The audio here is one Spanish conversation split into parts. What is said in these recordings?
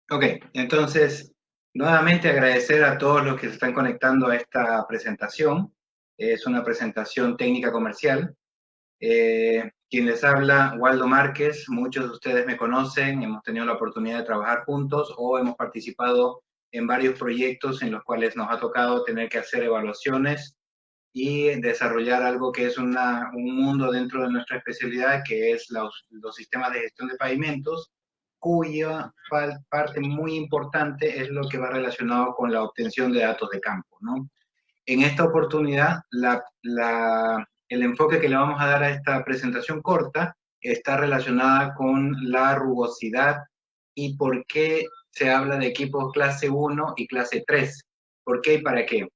Ok, entonces, nuevamente agradecer a todos los que se están conectando a esta presentación. Es una presentación técnica comercial. Quien les habla, Waldo Márquez. Muchos de ustedes me conocen, hemos tenido la oportunidad de trabajar juntos o hemos participado en varios proyectos en los cuales nos ha tocado tener que hacer evaluaciones y desarrollar algo que es un mundo dentro de nuestra especialidad, que es los sistemas de gestión de pavimentos, cuya parte muy importante es lo que va relacionado con la obtención de datos de campo, ¿no? En esta oportunidad, el enfoque que le vamos a dar a esta presentación corta está relacionada con la rugosidad y por qué se habla de equipos clase 1 y clase 3. ¿Por qué y para qué?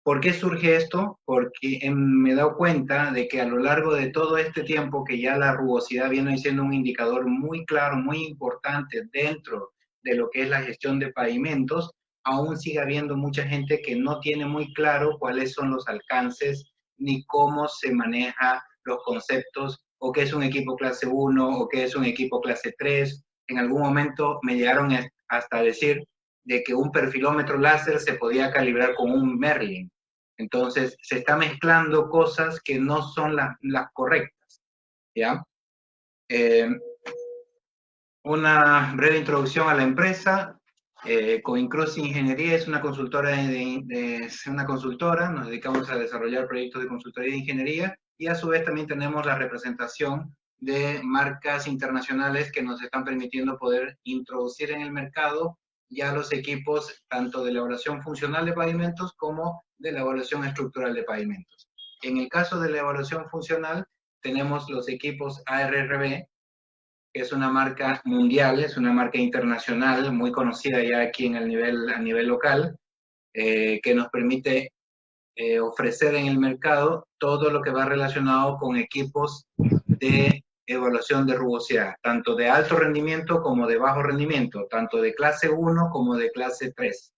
¿Por qué surge esto? Porque me he dado cuenta de que a lo largo de todo este tiempo que ya la rugosidad viene siendo un indicador muy claro, muy importante dentro de lo que es la gestión de pavimentos, aún sigue habiendo mucha gente que no tiene muy claro cuáles son los alcances ni cómo se maneja los conceptos o qué es un equipo clase 1 o qué es un equipo clase 3. En algún momento me llegaron hasta decir de que un perfilómetro láser se podía calibrar con un Merlin. Entonces, se está mezclando cosas que no son las correctas, ¿ya? Eh, una breve introducción a la empresa. Coincruz Ingeniería es una consultora, es una consultora, nos dedicamos a desarrollar proyectos de consultoría de ingeniería y a su vez también tenemos la representación de marcas internacionales que nos están permitiendo poder introducir en el mercado ya los equipos tanto de elaboración funcional de pavimentos como de la evaluación estructural de pavimentos. En el caso de la evaluación funcional, tenemos los equipos ARRB, que es una marca mundial, es una marca internacional muy conocida ya aquí a nivel local, que nos permite ofrecer en el mercado todo lo que va relacionado con equipos de evaluación de rugosidad, tanto de alto rendimiento como de bajo rendimiento, tanto de clase 1 como de clase 3.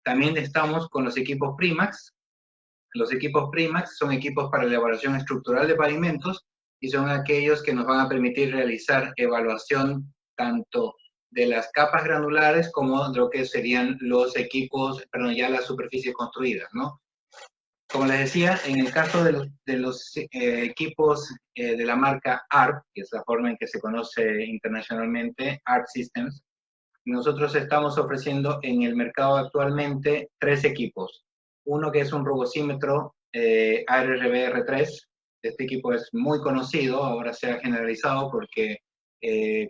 También estamos con los equipos Primax. Los equipos Primax son equipos para la evaluación estructural de pavimentos y son aquellos que nos van a permitir realizar evaluación tanto de las capas granulares como de lo que serían los equipos, perdón, ya las superficies construidas, ¿no? Como les decía, en el caso de los equipos de la marca ARP, que es la forma en que se conoce internacionalmente, ARP Systems, nosotros estamos ofreciendo en el mercado actualmente 3 equipos. Uno que es un rugosímetro ARRB-R3. Este equipo es muy conocido, ahora se ha generalizado porque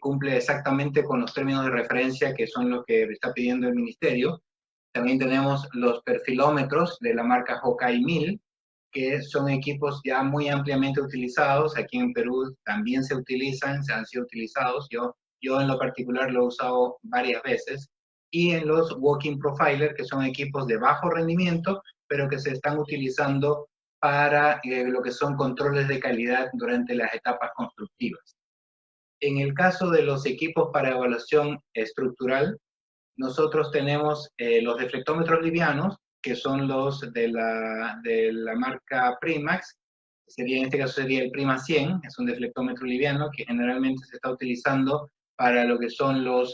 cumple exactamente con los términos de referencia que son los que está pidiendo el ministerio. También tenemos los perfilómetros de la marca Hawkeye 1000, que son equipos ya muy ampliamente utilizados. Aquí en Perú también se utilizan, se han sido utilizados. Yo en lo particular lo he usado varias veces. Y en los Walking Profiler, que son equipos de bajo rendimiento, pero que se están utilizando para lo que son controles de calidad durante las etapas constructivas. En el caso de los equipos para evaluación estructural, nosotros tenemos los deflectómetros livianos, que son los de la marca Primax. En este caso sería el Prima 100, es un deflectómetro liviano que generalmente se está utilizando para lo que son la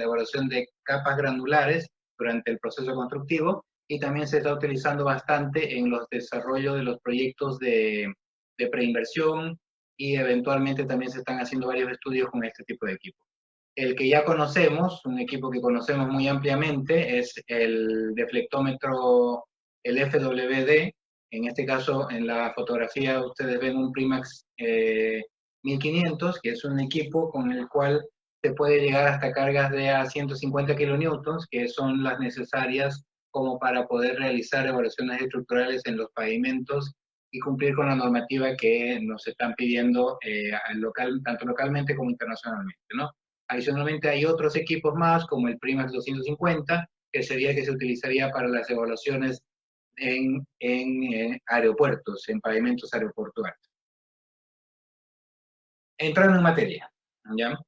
evaluación de capas granulares durante el proceso constructivo, y también se está utilizando bastante en los desarrollos de los proyectos de preinversión, y eventualmente también se están haciendo varios estudios con este tipo de equipos. El que ya conocemos, un equipo que conocemos muy ampliamente, es el deflectómetro, el FWD. En este caso, en la fotografía ustedes ven un Primax 1500, que es un equipo con el cual se puede llegar hasta cargas de a 150 kilonewtons, que son las necesarias como para poder realizar evaluaciones estructurales en los pavimentos y cumplir con la normativa que nos están pidiendo tanto localmente como internacionalmente, ¿no? Adicionalmente hay otros equipos más, como el Primax 250, que sería que se utilizaría para las evaluaciones en aeropuertos, en pavimentos aeroportuarios. Entrando en materia, ¿ya?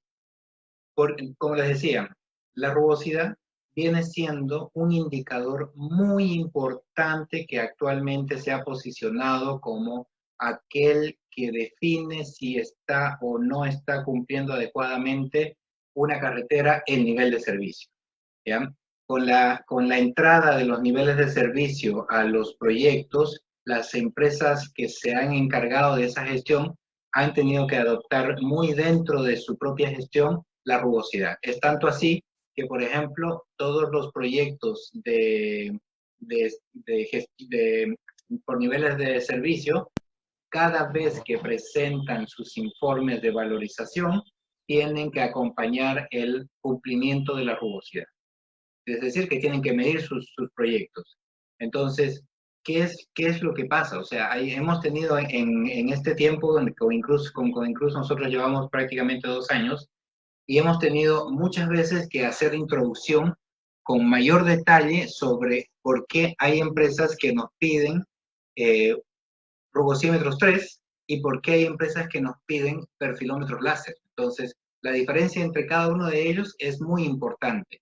Como les decía, la rugosidad viene siendo un indicador muy importante que actualmente se ha posicionado como aquel que define si está o no está cumpliendo adecuadamente una carretera el nivel de servicio, ¿ya? Con la entrada de los niveles de servicio a los proyectos, las empresas que se han encargado de esa gestión han tenido que adoptar muy dentro de su propia gestión la rugosidad. Es tanto así que, por ejemplo, todos los proyectos por niveles de servicio, cada vez que presentan sus informes de valorización, tienen que acompañar el cumplimiento de la rugosidad. Es decir, que tienen que medir sus proyectos. Entonces, ¿qué es lo que pasa? O sea, hemos tenido en este tiempo, con Coincruz nosotros llevamos prácticamente 2 años, y hemos tenido muchas veces que hacer introducción con mayor detalle sobre por qué hay empresas que nos piden rugosímetros 3 y por qué hay empresas que nos piden perfilómetros láser. Entonces, la diferencia entre cada uno de ellos es muy importante.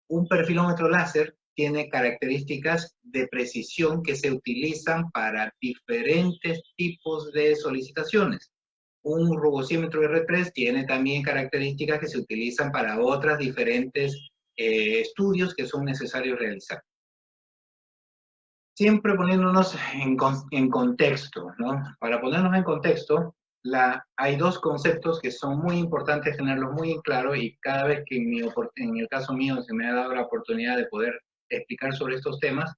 Un perfilómetro láser tiene características de precisión que se utilizan para diferentes tipos de solicitaciones. Un rugosímetro R3 tiene también características que se utilizan para otras diferentes estudios que son necesarios realizar. Siempre poniéndonos en contexto, ¿no? Para ponernos en contexto, hay dos conceptos que son muy importantes tenerlos muy en claro, y cada vez que en el caso mío se me ha dado la oportunidad de poder explicar sobre estos temas,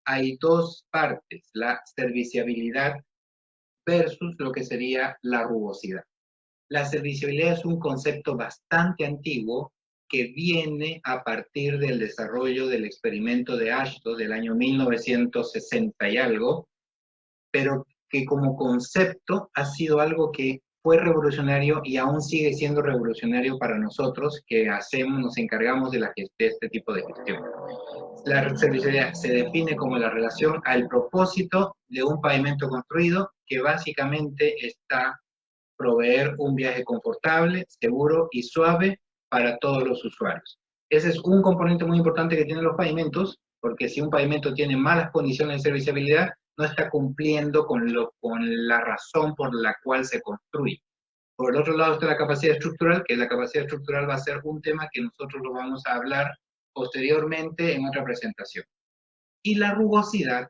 hay dos partes: la serviciabilidad versus lo que sería la rugosidad. La serviciabilidad es un concepto bastante antiguo que viene a partir del desarrollo del experimento de AASHTO del año 1960 y algo, pero que como concepto ha sido algo que fue revolucionario y aún sigue siendo revolucionario para nosotros que nos encargamos de este tipo de gestión. La serviciabilidad se define como la relación al propósito de un pavimento construido, que básicamente está proveer un viaje confortable, seguro y suave para todos los usuarios. Ese es un componente muy importante que tienen los pavimentos, porque si un pavimento tiene malas condiciones de serviciabilidad, no está cumpliendo con la razón por la cual se construye. Por el otro lado está la capacidad estructural, que la capacidad estructural va a ser un tema que nosotros lo vamos a hablar posteriormente en otra presentación. Y la rugosidad,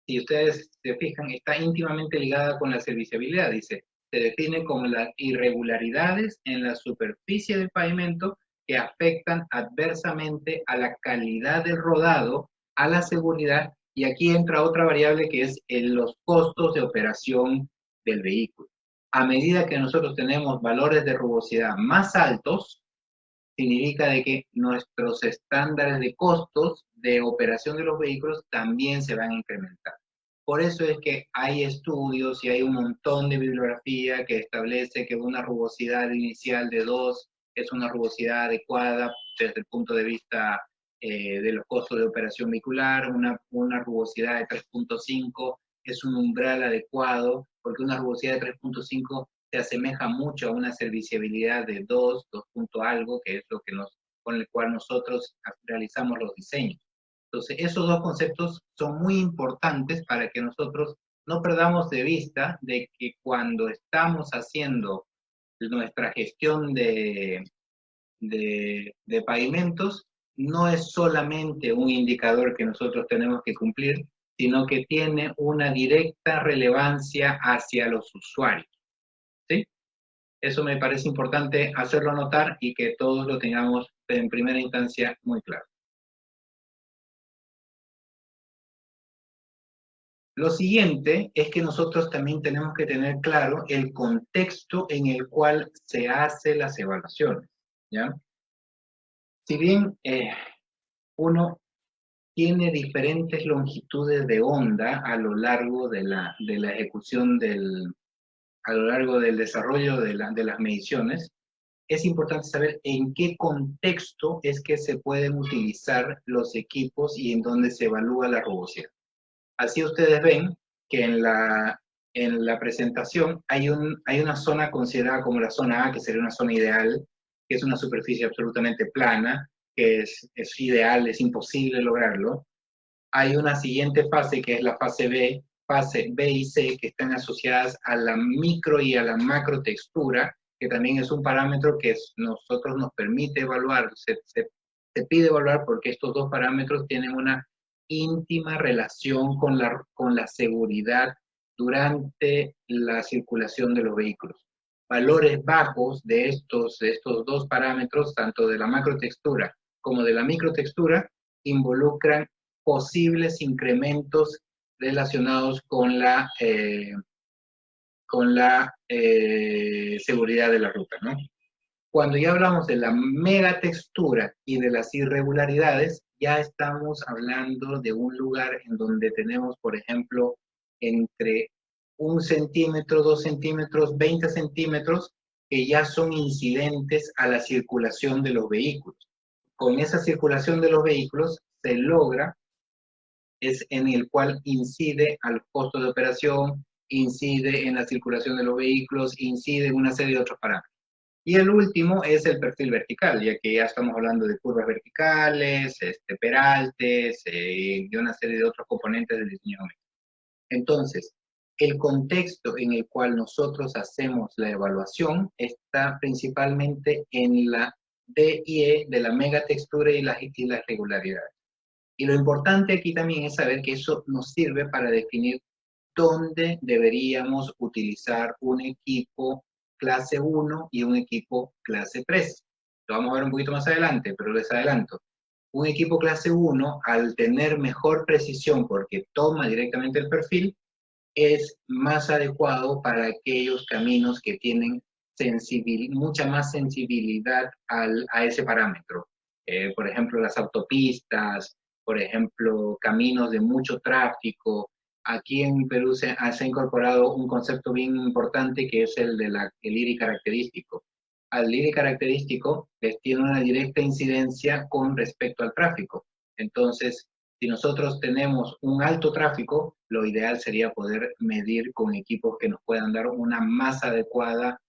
si ustedes se fijan, está íntimamente ligada con la serviciabilidad. Dice, se define como las irregularidades en la superficie del pavimento que afectan adversamente a la calidad del rodado, a la seguridad, y aquí entra otra variable que es los costos de operación del vehículo. A medida que nosotros tenemos valores de rugosidad más altos, significa de que nuestros estándares de costos de operación de los vehículos también se van a incrementar. Por eso es que hay estudios y hay un montón de bibliografía que establece que una rugosidad inicial de 2 es una rugosidad adecuada desde el punto de vista de los costos de operación vehicular, una rugosidad de 3.5 es un umbral adecuado, porque una rugosidad de 3.5 se asemeja mucho a una serviciabilidad de 2 punto algo, que es lo que con el cual nosotros realizamos los diseños. Entonces, esos dos conceptos son muy importantes para que nosotros no perdamos de vista de que cuando estamos haciendo nuestra gestión de pavimentos, no es solamente un indicador que nosotros tenemos que cumplir, sino que tiene una directa relevancia hacia los usuarios. ¿Sí? Eso me parece importante hacerlo notar y que todos lo tengamos en primera instancia muy claro. Lo siguiente es que nosotros también tenemos que tener claro el contexto en el cual se hacen las evaluaciones, ¿ya? Si bien uno tiene diferentes longitudes de onda a lo largo de la ejecución a lo largo del desarrollo de las mediciones, es importante saber en qué contexto es que se pueden utilizar los equipos y en dónde se evalúa la rugosidad. Así ustedes ven que en la presentación hay una zona considerada como la zona A, que sería una zona ideal, que es una superficie absolutamente plana, que es ideal, es imposible lograrlo. Hay una siguiente fase que es la fase B y C, que están asociadas a la micro y a la macro textura, que también es un parámetro que nosotros nos permite evaluar, se pide evaluar porque estos dos parámetros tienen una íntima relación con la seguridad durante la circulación de los vehículos. Valores bajos de estos dos parámetros, tanto de la macrotextura como de la microtextura, involucran posibles incrementos relacionados con la seguridad de la ruta, ¿no? Cuando ya hablamos de la megatextura y de las irregularidades, ya estamos hablando de un lugar en donde tenemos, por ejemplo, entre 1 centímetro, 2 centímetros, 20 centímetros, que ya son incidentes a la circulación de los vehículos. Con esa circulación de los vehículos se logra, es en el cual incide al costo de operación, incide en la circulación de los vehículos, incide en una serie de otros parámetros. Y el último es el perfil vertical, ya que ya estamos hablando de curvas verticales, peraltes, y una serie de otros componentes del diseño geométrico. Entonces, el contexto en el cual nosotros hacemos la evaluación está principalmente en la DIE de la megatextura y las regularidades. Y lo importante aquí también es saber que eso nos sirve para definir dónde deberíamos utilizar un equipo clase 1 y un equipo clase 3. Lo vamos a ver un poquito más adelante, pero les adelanto. Un equipo clase 1, al tener mejor precisión porque toma directamente el perfil, es más adecuado para aquellos caminos que tienen mucha más sensibilidad a ese parámetro. Por ejemplo, las autopistas, por ejemplo, caminos de mucho tráfico. Aquí en Perú se ha incorporado un concepto bien importante que es el del IRI característico. Al IRI característico tiene una directa incidencia con respecto al tráfico. Entonces, si nosotros tenemos un alto tráfico, lo ideal sería poder medir con equipos que nos puedan dar una más adecuada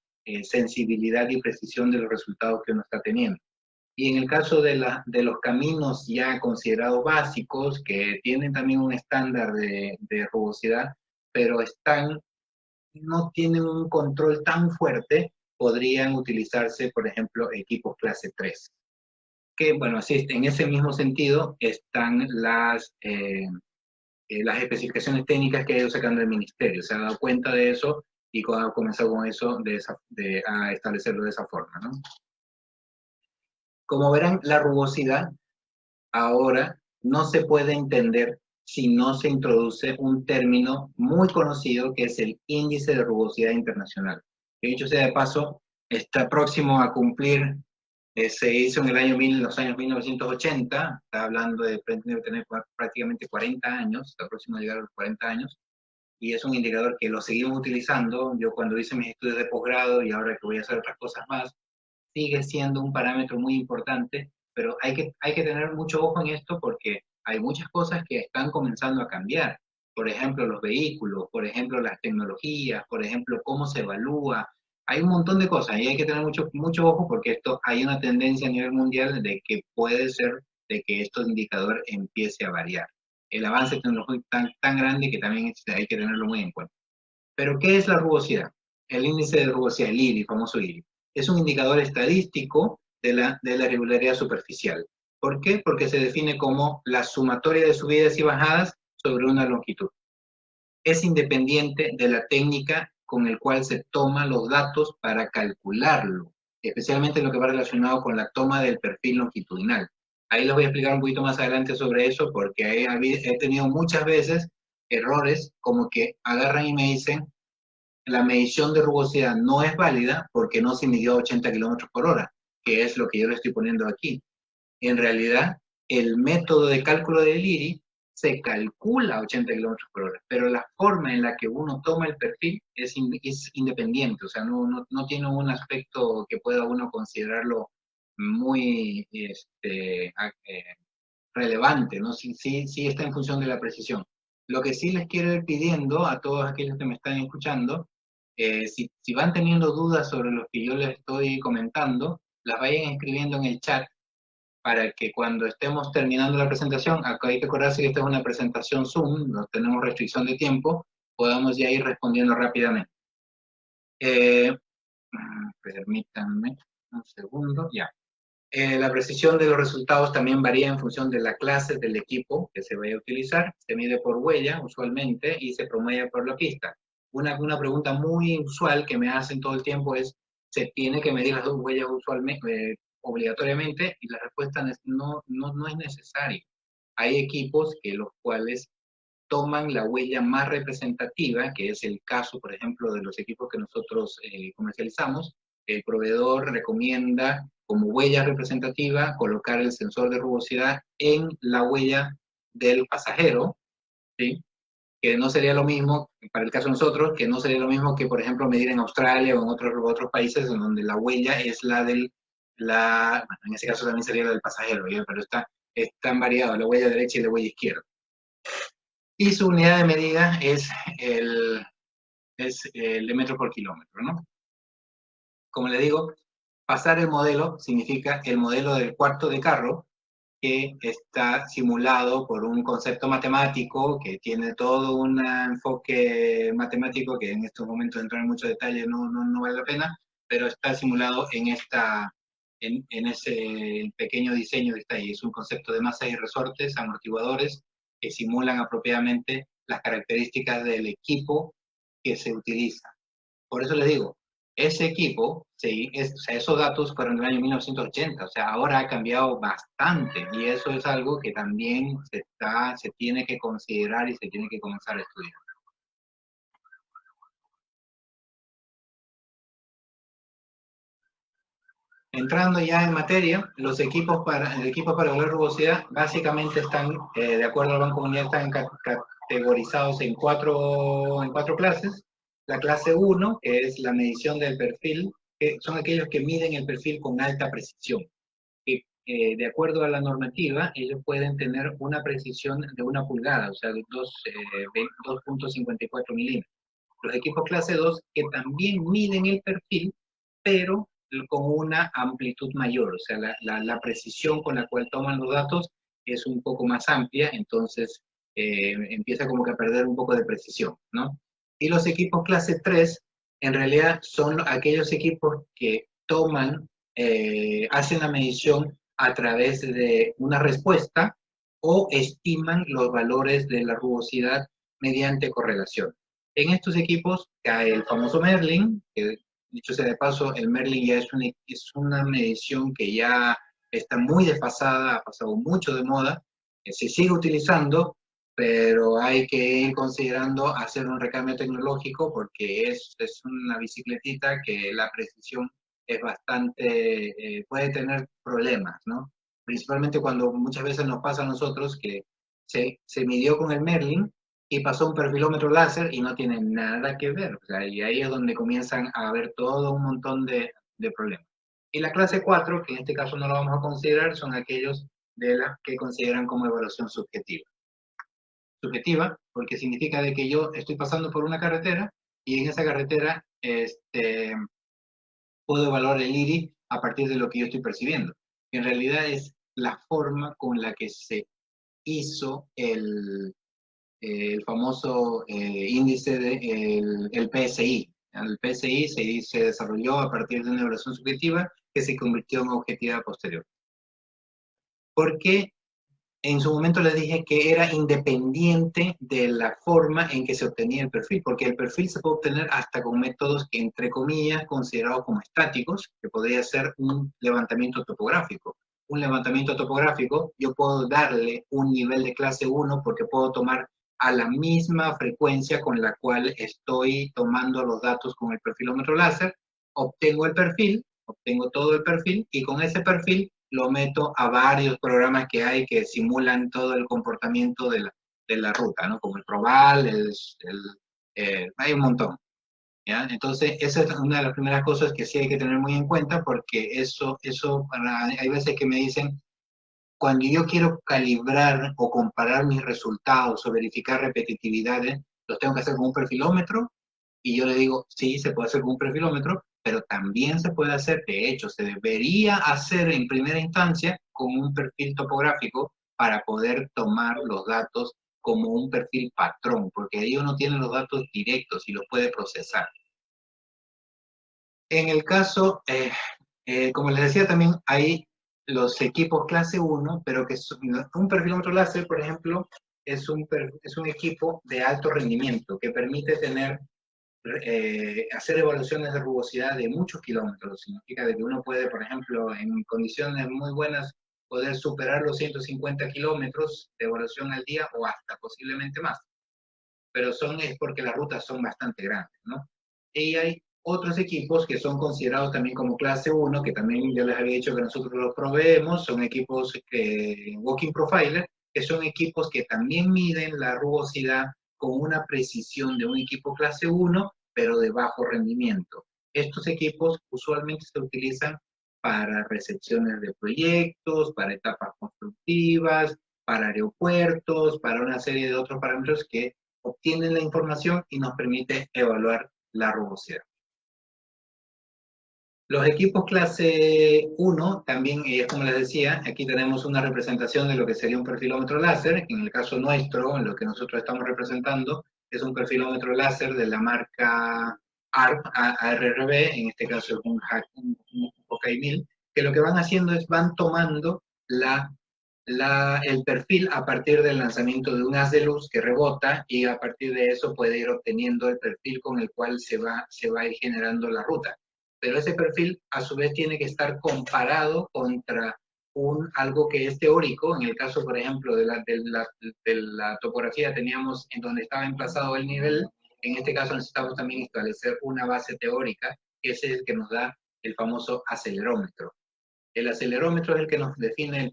sensibilidad y precisión de los resultados que uno está teniendo. Y en el caso de los caminos ya considerados básicos, que tienen también un estándar de rugosidad, pero no tienen un control tan fuerte, podrían utilizarse, por ejemplo, equipos clase 3. Que, bueno, así, en ese mismo sentido están las especificaciones técnicas que ha ido sacando el ministerio. Se ha dado cuenta de eso y ha comenzado con eso a establecerlo de esa forma, ¿no? Como verán, la rugosidad ahora no se puede entender si no se introduce un término muy conocido que es el índice de rugosidad internacional. Que dicho sea de paso, está próximo a cumplir, se hizo en los años 1980, está hablando de tener prácticamente 40 años, está próximo a llegar a los 40 años, y es un indicador que lo seguimos utilizando. Yo cuando hice mis estudios de posgrado y ahora que voy a hacer otras cosas más, sigue siendo un parámetro muy importante, pero hay que tener mucho ojo en esto porque hay muchas cosas que están comenzando a cambiar. Por ejemplo, los vehículos, por ejemplo, las tecnologías, por ejemplo, cómo se evalúa. Hay un montón de cosas y hay que tener mucho ojo porque hay una tendencia a nivel mundial de que puede ser de que estos indicadores empiece a variar. El avance tecnológico es tan grande que también hay que tenerlo muy en cuenta. Pero, ¿qué es la rugosidad? El índice de rugosidad, el IRI, famoso IRI, es un indicador estadístico de la regularidad superficial. ¿Por qué? Porque se define como la sumatoria de subidas y bajadas sobre una longitud. Es independiente de la técnica con el cual se toman los datos para calcularlo, especialmente en lo que va relacionado con la toma del perfil longitudinal. Ahí les voy a explicar un poquito más adelante sobre eso, porque he tenido muchas veces errores como que agarran y me dicen la medición de rugosidad no es válida porque no se midió a 80 kilómetros por hora, que es lo que yo le estoy poniendo aquí. En realidad, el método de cálculo del IRI se calcula a 80 kilómetros por hora, pero la forma en la que uno toma el perfil es independiente, o sea, no tiene un aspecto que pueda uno considerarlo muy relevante, ¿no? Sí está en función de la precisión. Lo que sí les quiero ir pidiendo a todos aquellos que me están escuchando, si van teniendo dudas sobre lo que yo les estoy comentando, las vayan escribiendo en el chat para que cuando estemos terminando la presentación, acá hay que acordarse que esta es una presentación Zoom, no tenemos restricción de tiempo, podamos ya ir respondiendo rápidamente. Permítanme un segundo, ya. La precisión de los resultados también varía en función de la clase del equipo que se vaya a utilizar. Se mide por huella, usualmente, y se promueve por la pista. Una pregunta muy usual que me hacen todo el tiempo es, ¿se tiene que medir las dos huellas usualmente, obligatoriamente? Y la respuesta es no es necesario. Hay equipos que los cuales toman la huella más representativa, que es el caso, por ejemplo, de los equipos que nosotros comercializamos. El proveedor recomienda como huella representativa colocar el sensor de rugosidad en la huella del pasajero, ¿sí? Que no sería lo mismo, para el caso de nosotros, que no sería lo mismo que, por ejemplo, medir en Australia o en otros países en donde la huella es bueno, en ese caso también sería la del pasajero, ¿ya? Pero es tan variado, la huella derecha y la huella izquierda. Y su unidad de medida es el de metro por kilómetro, ¿no? Como le digo, pasar el modelo significa el modelo del cuarto de carro, que está simulado por un concepto matemático que tiene todo un enfoque matemático que en estos momentos entrar en mucho detalle no vale la pena, pero está simulado en ese pequeño diseño que está ahí. Es un concepto de masa y resortes, amortiguadores, que simulan apropiadamente las características del equipo que se utiliza. Por eso les digo, ese equipo, sí, o sea, esos datos fueron del año 1980, o sea, ahora ha cambiado bastante y eso es algo que también se tiene que considerar y se tiene que comenzar a estudiar. Entrando ya en materia, el equipo para evaluar rugosidad básicamente están, de acuerdo al Banco Mundial, están categorizados en cuatro clases. La clase 1, que es la medición del perfil, que son aquellos que miden el perfil con alta precisión. Que, de acuerdo a la normativa, ellos pueden tener una precisión de 1 pulgada, o sea, de 2.54 milímetros. Los equipos clase 2 que también miden el perfil, pero con una amplitud mayor, o sea, la precisión con la cual toman los datos es un poco más amplia, entonces empieza como que a perder un poco de precisión, ¿no? Y los equipos clase 3, en realidad son aquellos equipos que hacen la medición a través de una respuesta o estiman los valores de la rugosidad mediante correlación. En estos equipos cae el famoso Merlin, que dicho sea de paso, el Merlin ya es una medición que ya está muy desfasada, ha pasado mucho de moda, que se sigue utilizando, pero hay que ir considerando hacer un recambio tecnológico porque es una bicicletita que la precisión es bastante, puede tener problemas, ¿no? Principalmente cuando muchas veces nos pasa a nosotros que se midió con el Merlin y pasó un perfilómetro láser y no tiene nada que ver. O sea, y ahí es donde comienzan a haber todo un montón de problemas. Y la clase 4, que en este caso no lo vamos a considerar, son aquellos de las que consideran como evaluación subjetiva. Subjetiva, porque significa de que yo estoy pasando por una carretera y en esa carretera puedo evaluar el IRI a partir de lo que yo estoy percibiendo. En realidad es la forma con la que se hizo el famoso índice del PSI. El PSI se desarrolló a partir de una evaluación subjetiva que se convirtió en objetividad posterior. Porque en su momento les dije que era independiente de la forma en que se obtenía el perfil, porque el perfil se puede obtener hasta con métodos que, entre comillas, considerados como estáticos, que podría ser un levantamiento topográfico. Un levantamiento topográfico, yo puedo darle un nivel de clase 1 porque puedo tomar a la misma frecuencia con la cual estoy tomando los datos con el perfilómetro láser, obtengo el perfil, obtengo todo el perfil, y con ese perfil lo meto a varios programas que hay que simulan todo el comportamiento de la ruta, ¿no? Como el Proval, hay un montón, ¿ya? Entonces, esa es una de las primeras cosas que sí hay que tener muy en cuenta, porque hay veces que me dicen, cuando yo quiero calibrar o comparar mis resultados o verificar repetitividades, los tengo que hacer con un perfilómetro, y yo le digo, sí, se puede hacer con un perfilómetro, pero también se puede hacer, de hecho, se debería hacer en primera instancia con un perfil topográfico para poder tomar los datos como un perfil patrón, porque ahí uno tiene los datos directos y los puede procesar. En el caso, como les decía también, hay los equipos clase 1, pero que un perfilómetro láser, por ejemplo, es un equipo de alto rendimiento que permite hacer evaluaciones de rugosidad de muchos kilómetros. Significa de que uno puede, por ejemplo, en condiciones muy buenas, poder superar los 150 kilómetros de evaluación al día o hasta posiblemente más. Pero es porque las rutas son bastante grandes, ¿no? Y hay otros equipos que son considerados también como clase 1, que también ya les había dicho que nosotros los proveemos, son equipos Walking Profiler, que son equipos que también miden la rugosidad con una precisión de un equipo clase 1, pero de bajo rendimiento. Estos equipos usualmente se utilizan para recepciones de proyectos, para etapas constructivas, para aeropuertos, para una serie de otros parámetros que obtienen la información y nos permite evaluar la rugosidad. Los equipos clase 1 también, como les decía, aquí tenemos una representación de lo que sería un perfilómetro láser. En el caso nuestro, en lo que nosotros estamos representando, es un perfilómetro láser de la marca ARRB, en este caso es un Hokkai 1000, que lo que van haciendo es van tomando el perfil a partir del lanzamiento de un haz de luz que rebota y a partir de eso puede ir obteniendo el perfil con el cual se va a ir generando la ruta. Pero ese perfil a su vez tiene que estar comparado contra algo que es teórico. En el caso, por ejemplo, de la topografía teníamos en donde estaba emplazado el nivel. En este caso necesitamos también establecer una base teórica, que es el que nos da el famoso acelerómetro. El acelerómetro es el que nos define el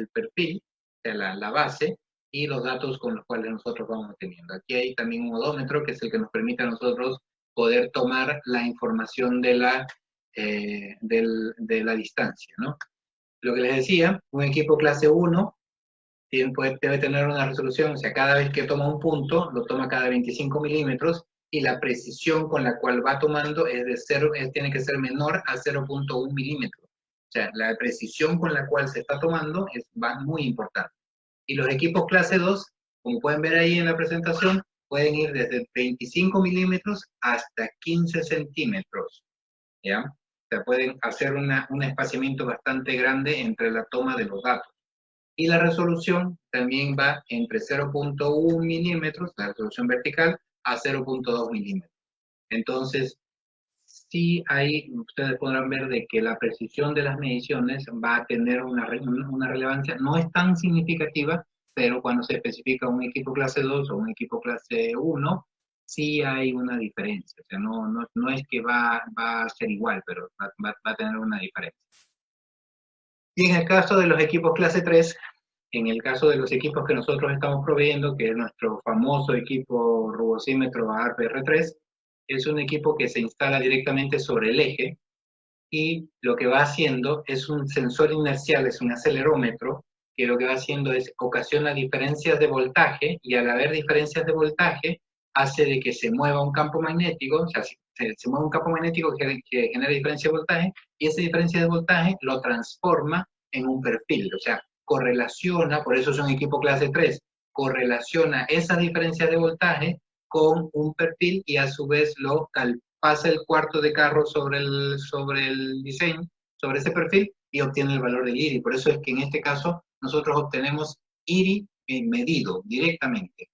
perfil, o sea, la base, y los datos con los cuales nosotros vamos teniendo. Aquí hay también un odómetro, que es el que nos permite a nosotros poder tomar la información de la distancia, ¿no? Lo que les decía, un equipo clase 1 debe tener una resolución, o sea, cada vez que toma un punto, lo toma cada 25 milímetros, y la precisión con la cual va tomando tiene que ser menor a 0.1 milímetros. O sea, la precisión con la cual se está tomando va muy importante. Y los equipos clase 2, como pueden ver ahí en la presentación, pueden ir desde 25 milímetros hasta 15 centímetros, ¿ya? O sea, pueden hacer un espaciamiento bastante grande entre la toma de los datos. Y la resolución también va entre 0.1 milímetros, la resolución vertical, a 0.2 milímetros. Entonces, sí ustedes podrán ver de que la precisión de las mediciones va a tener una relevancia, no es tan significativa, pero cuando se especifica un equipo clase 2 o un equipo clase 1, sí hay una diferencia. O sea, no es que va a ser igual, pero va a tener una diferencia. Y en el caso de los equipos clase 3, en el caso de los equipos que nosotros estamos proveyendo, que es nuestro famoso equipo rugosímetro ARPR3, es un equipo que se instala directamente sobre el eje y lo que va haciendo es un sensor inercial, es un acelerómetro, que lo que va haciendo es ocasiona diferencias de voltaje y al haber diferencias de voltaje hace de que se mueva un campo magnético, o sea, se mueve un campo magnético que genera diferencia de voltaje y esa diferencia de voltaje lo transforma en un perfil, o sea, correlaciona, por eso es un equipo clase 3, correlaciona esa diferencia de voltaje con un perfil y a su vez pasa el cuarto de carro sobre el diseño, sobre ese perfil y obtiene el valor del IRI. Por eso es que en este caso nosotros obtenemos IRI medido directamente.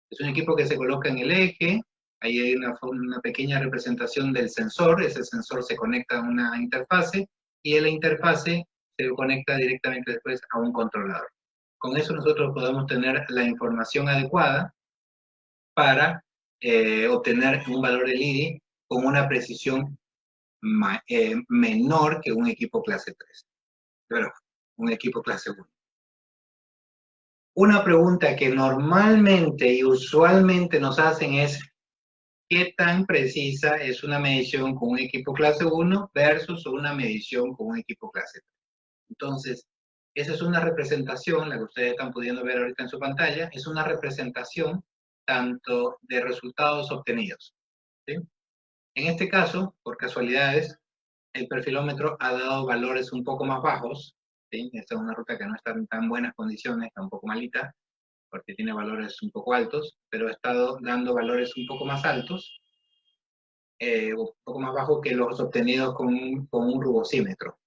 Es un equipo que se coloca en el eje, ahí hay una pequeña representación del sensor, ese sensor se conecta a una interfase y en la interfase se conecta directamente después a un controlador. Con eso nosotros podemos tener la información adecuada para obtener un valor del IRI con una precisión menor que un equipo clase 3, pero un equipo clase 1. Una pregunta que normalmente y usualmente nos hacen es, ¿qué tan precisa es una medición con un equipo clase 1 versus una medición con un equipo clase 3? Entonces, esa es una representación, la que ustedes están pudiendo ver ahorita en su pantalla, es una representación tanto de resultados obtenidos, ¿sí? En este caso, por casualidades, el perfilómetro ha dado valores un poco más bajos, ¿sí? Esta es una ruta que no está en tan buenas condiciones, está un poco malita, porque tiene valores un poco altos, pero ha estado dando valores un poco más altos, un poco más bajo que los obtenidos con un rugosímetro.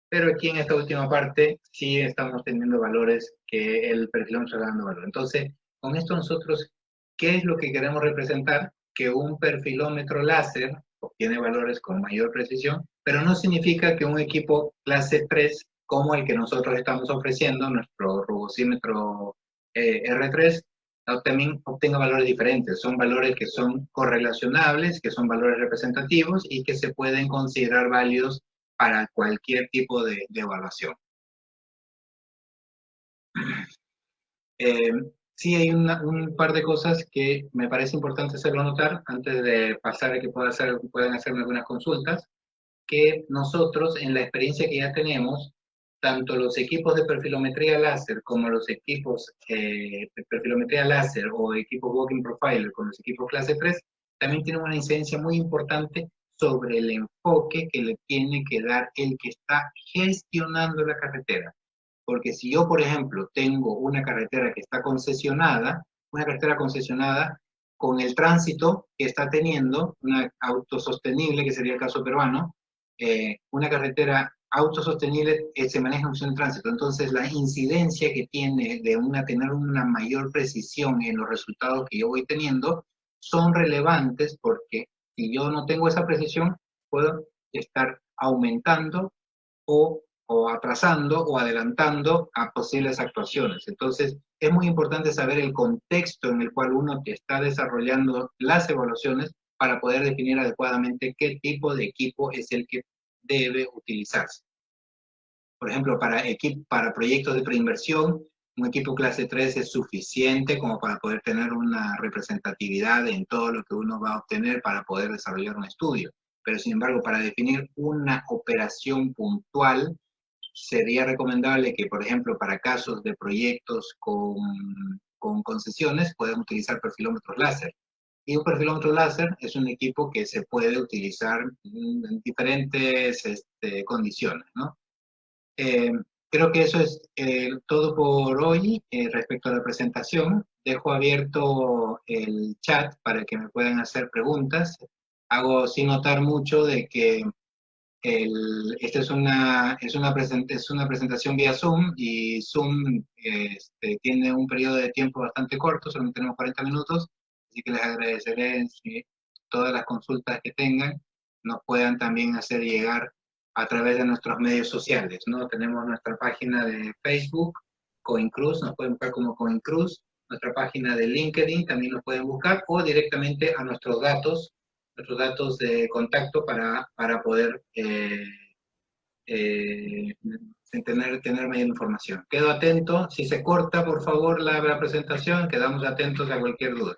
Pero aquí en esta última parte sí estamos teniendo valores que el perfilómetro está dando valor. Entonces, con esto nosotros, ¿qué es lo que queremos representar? Que un perfilómetro láser obtiene valores con mayor precisión, pero no significa que un equipo clase 3, como el que nosotros estamos ofreciendo, nuestro rugosímetro R3, también obtenga valores diferentes. Son valores que son correlacionables, que son valores representativos y que se pueden considerar válidos para cualquier tipo de evaluación. Eh, sí hay un par de cosas que me parece importante hacerlo notar antes de pasar a que puedan hacerme algunas consultas, que nosotros en la experiencia que ya tenemos, tanto los equipos de perfilometría láser como los equipos de perfilometría láser o equipos Walking Profiler con los equipos clase 3, también tienen una incidencia muy importante sobre el enfoque que le tiene que dar el que está gestionando la carretera. Porque si yo, por ejemplo, tengo una carretera que está concesionada, una carretera concesionada con el tránsito que está teniendo, una autosostenible, que sería el caso peruano, una carretera autosostenible se maneja en función del tránsito. Entonces, la incidencia que tiene de tener una mayor precisión en los resultados que yo voy teniendo son relevantes porque si yo no tengo esa precisión, puedo estar aumentando o atrasando o adelantando a posibles actuaciones. Entonces, es muy importante saber el contexto en el cual uno está desarrollando las evaluaciones para poder definir adecuadamente qué tipo de equipo es el que debe utilizarse. Por ejemplo, para proyectos de preinversión, un equipo clase 3 es suficiente como para poder tener una representatividad en todo lo que uno va a obtener para poder desarrollar un estudio. Pero sin embargo, para definir una operación puntual, sería recomendable que, por ejemplo, para casos de proyectos con concesiones, puedan utilizar perfilómetros láser. Y un perfilómetro láser es un equipo que se puede utilizar en diferentes condiciones, ¿no? Eh, Creo que eso es todo por hoy respecto a la presentación. Dejo abierto el chat para que me puedan hacer preguntas. Hago sin notar mucho de que esta es una presentación vía Zoom y Zoom tiene un periodo de tiempo bastante corto, solo tenemos 40 minutos, así que les agradeceré si todas las consultas que tengan nos puedan también hacer llegar a través de nuestros medios sociales, ¿no? Tenemos nuestra página de Facebook, Coincruz, nos pueden buscar como Coincruz, nuestra página de LinkedIn también nos pueden buscar, o directamente a nuestros datos de contacto para poder tener mayor información. Quedo atento, si se corta, por favor, la presentación, quedamos atentos a cualquier duda.